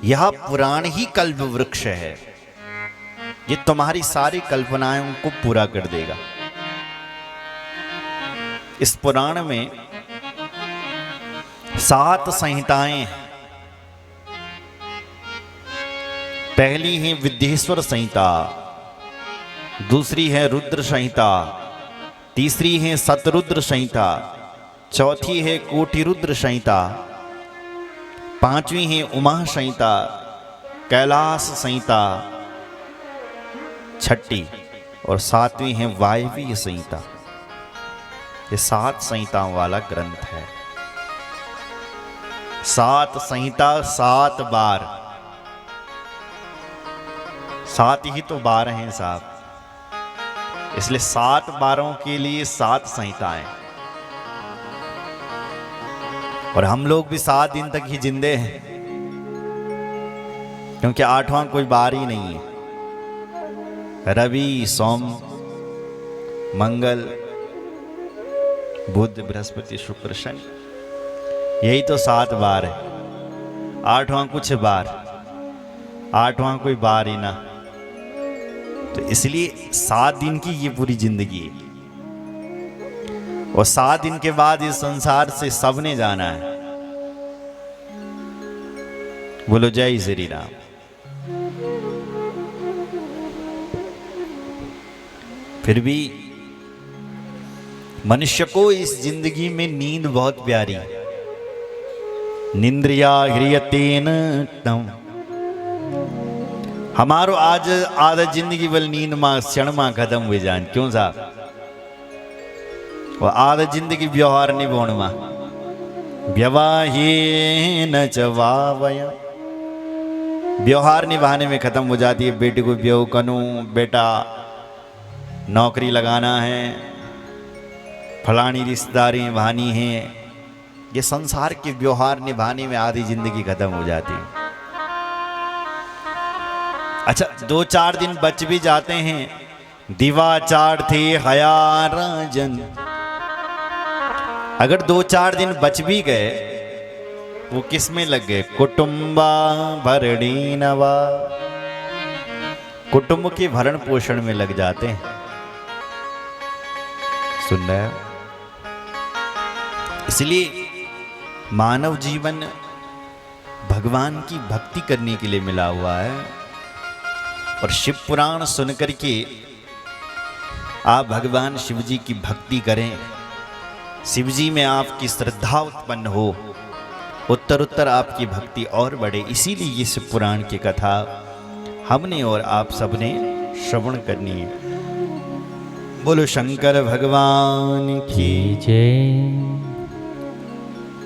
यह पुराण ही कल्प वृक्ष है, ये तुम्हारी सारी कल्पनाओं को पूरा कर देगा। इस पुराण में 7 संहिताएं हैं। पहली है विद्येश्वर संहिता, दूसरी है रुद्र संहिता, तीसरी है सतरुद्र संहिता, चौथी है कोटिरुद्र संहिता, पांचवी है उमा संहिता, कैलाश संहिता, छठी और सातवीं है वायवीय संहिता। ये 7 संहिताओं वाला ग्रंथ है। 7 संहिता 7 बार, 7 ही तो बार हैं साहब, इसलिए 7 बारों के लिए 7 संहिताएं। और हम लोग भी 7 दिन तक ही जिंदे हैं, क्योंकि 8वां कोई बार ही नहीं है। रवि, सोम, मंगल, बुध, बृहस्पति, शुक्र, शनि, यही तो 7 बार है। 8वां कुछ बार, 8वां कोई बार ही ना। तो इसलिए 7 दिन की ये पूरी जिंदगी है, और 7 दिन के बाद इस संसार से सबने जाना है। बोलो जय श्री राम। फिर भी मनुष्य को इस जिंदगी में नींद बहुत प्यारी है। निंद्रिया ह्रियतेन तम, हमारो आज आधा जिंदगी बल नींद मां क्षण मां खत्म हुए जान। क्यों साहब? वो आधा जिंदगी व्यवहार निभाने मां, व्यवहारेण च वावया, व्यवहार निभाने में खत्म हो जाती है। बेटे को ब्याह करूं, बेटा नौकरी लगाना है, फलानी रिश्तेदारी निभानी है, ये संसार के व्यवहार निभाने में आधी जिंदगी खत्म हो जाती है। अच्छा, 2-4 दिन बच भी जाते हैं। दिवाचार थे हया राजन, अगर 2-4 दिन बच भी गए, वो किस में लग गए? कुटुंबा भरणी नवा, कुटुंब के भरण पोषण में लग जाते हैं। सुन रहे हो? इसलिए मानव जीवन भगवान की भक्ति करने के लिए मिला हुआ है। और शिव पुराण सुनकर के आप भगवान शिव जी की भक्ति करें, शिव जी में आपकी श्रद्धा उत्पन्न हो, उत्तर उत्तर आपकी भक्ति और बढ़े। इसीलिए ये शिव पुराण की कथा हमने और आप सबने श्रवण करनी है। बोलो शंकर भगवान की जय।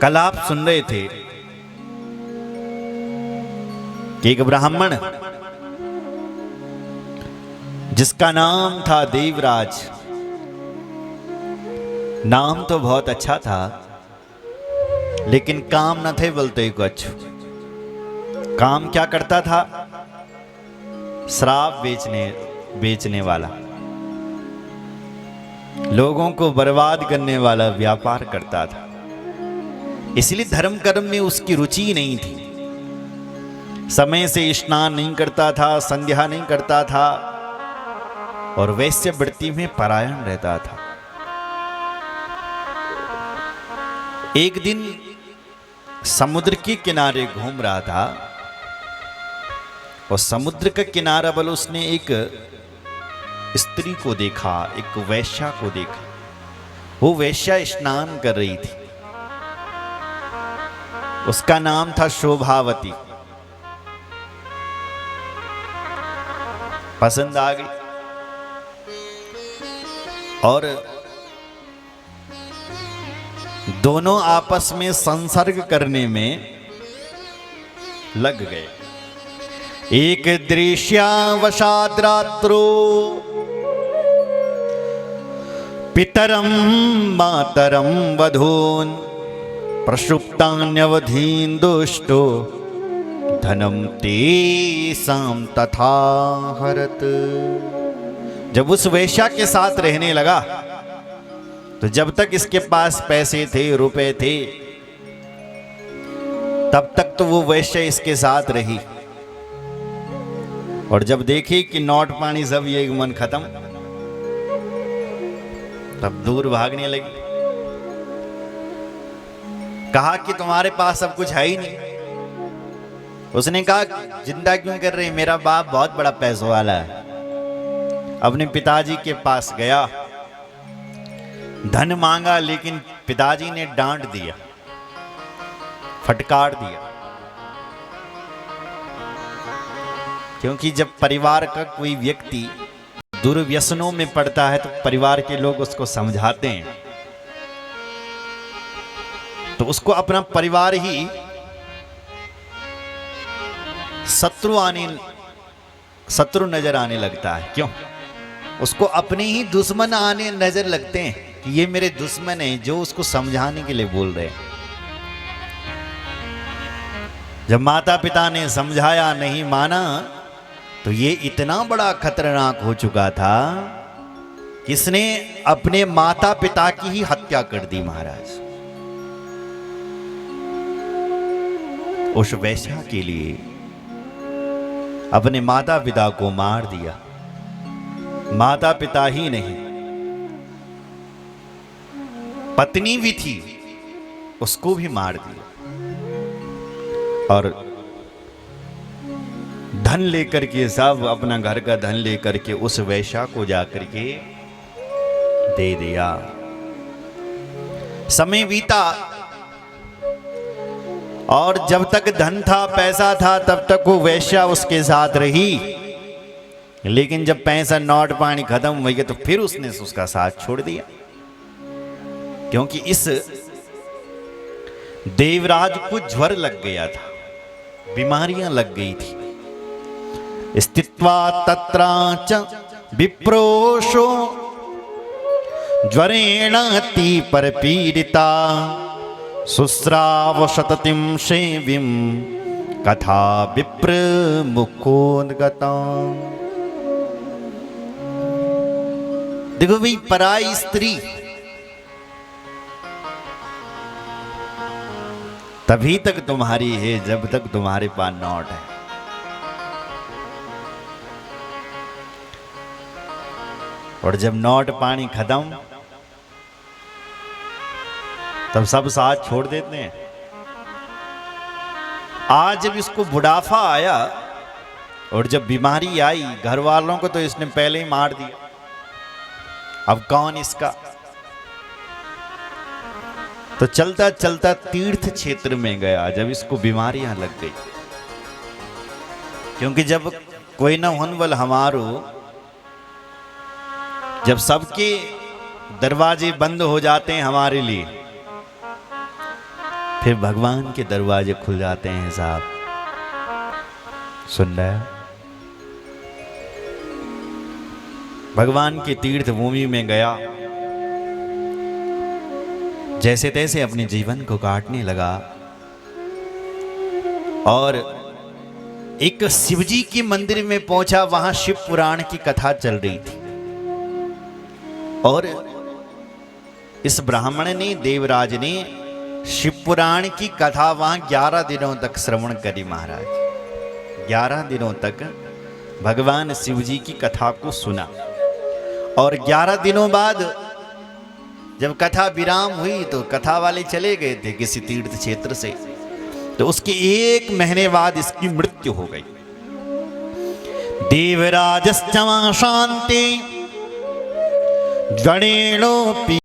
कल आप सुन रहे थे कि एक ब्राह्मण जिसका नाम था देवराज, नाम तो बहुत अच्छा था, लेकिन काम न थे बोलते कुछ। काम क्या करता था? शराब बेचने वाला, लोगों को बर्बाद करने वाला व्यापार करता था। इसलिए धर्म कर्म में उसकी रुचि नहीं थी। समय से स्नान नहीं करता था, संध्या नहीं करता था, और वैश्य वृत्ति में परायण रहता था। एक दिन समुद्र के किनारे घूम रहा था, और समुद्र का किनारा बल उसने एक स्त्री को देखा, एक वैश्या को देखा। वो वैश्या स्नान कर रही थी, उसका नाम था शोभावती। पसंद आ गई और दोनों आपस में संसर्ग करने में लग गए। एक दृश्यावशाद्रात्रो पितरम मातरम वधून प्रसुप्तान्यवधीन दुष्टो धनम तेसाम तथा हरत। जब उस वेश्या के साथ रहने लगा तो जब तक इसके पास पैसे थे, रुपए थे, तब तक तो वो वैश्य इसके साथ रही, और जब देखी कि नोट पानी सब ये मन खत्म, तब दूर भागने लगी। कहा कि तुम्हारे पास सब कुछ है ही नहीं। उसने कहा जिंदा क्यों कर रहे, मेरा बाप बहुत बड़ा पैसों वाला है। अपने पिताजी के पास गया, धन मांगा, लेकिन पिताजी ने डांट दिया, फटकार दिया। क्योंकि जब परिवार का कोई व्यक्ति दुर्व्यसनों में पड़ता है तो परिवार के लोग उसको समझाते हैं, तो उसको अपना परिवार ही शत्रु नजर आने लगता है। क्यों? उसको अपने ही दुश्मन आने नजर लगते हैं कि ये मेरे दुश्मन हैं, जो उसको समझाने के लिए बोल रहे हैं। जब माता पिता ने समझाया, नहीं माना, तो ये इतना बड़ा खतरनाक हो चुका था कि इसने अपने माता पिता की ही हत्या कर दी। महाराज, उस वैश्या के लिए अपने माता पिता को मार दिया। माता पिता ही नहीं, पत्नी भी थी, उसको भी मार दिया, और धन लेकर के, सब अपना घर का धन लेकर के उस वैश्या को जाकर के दे दिया। समय बीता, और जब तक धन था, पैसा था, तब तक वो वैश्या उसके साथ रही। लेकिन जब पैसा नोट पानी खत्म हो गया तो फिर उसने उसका साथ छोड़ दिया। क्योंकि इस देवराज को ज्वर लग गया था, बीमारियां लग गई थी। स्थित्वा तत्राच विप्रोषो ज्वरेण अति परपीडिता शुश्राव शततिं सेविं कथा विप्र मुखोद्गता। देखो भाई, पराई स्त्री तभी तक तुम्हारी है जब तक तुम्हारे पास नोट है। और जब नोट पानी खत्म, तब सब साथ छोड़ देते हैं। आज जब इसको बुढ़ापा आया और जब बीमारी आई, घर वालों को तो इसने पहले ही मार दिया। अब कौन इसका? तो चलता चलता तीर्थ क्षेत्र में गया जब इसको बीमारियां लग गई। क्योंकि जब कोई न होनवल हमारो, जब सबके दरवाजे बंद हो जाते हैं हमारे लिए, फिर भगवान के दरवाजे खुल जाते हैं। साहब सुन रहे? भगवान के तीर्थ भूमि में गया, जैसे तैसे अपने जीवन को काटने लगा, और एक शिवजी के मंदिर में पहुंचा। वहां शिव पुराण की कथा चल रही थी, और इस ब्राह्मण ने, देवराज ने शिव पुराण की कथा वहां 11 दिनों तक श्रवण करी। महाराज 11 दिनों तक भगवान शिव जी की कथा को सुना, और 11 दिनों बाद जब कथा विराम हुई तो कथा वाले चले गए थे किसी तीर्थ क्षेत्र से, तो उसके 1 महीने बाद इसकी मृत्यु हो गई। देवराजश्च शांति गणेणोऽपि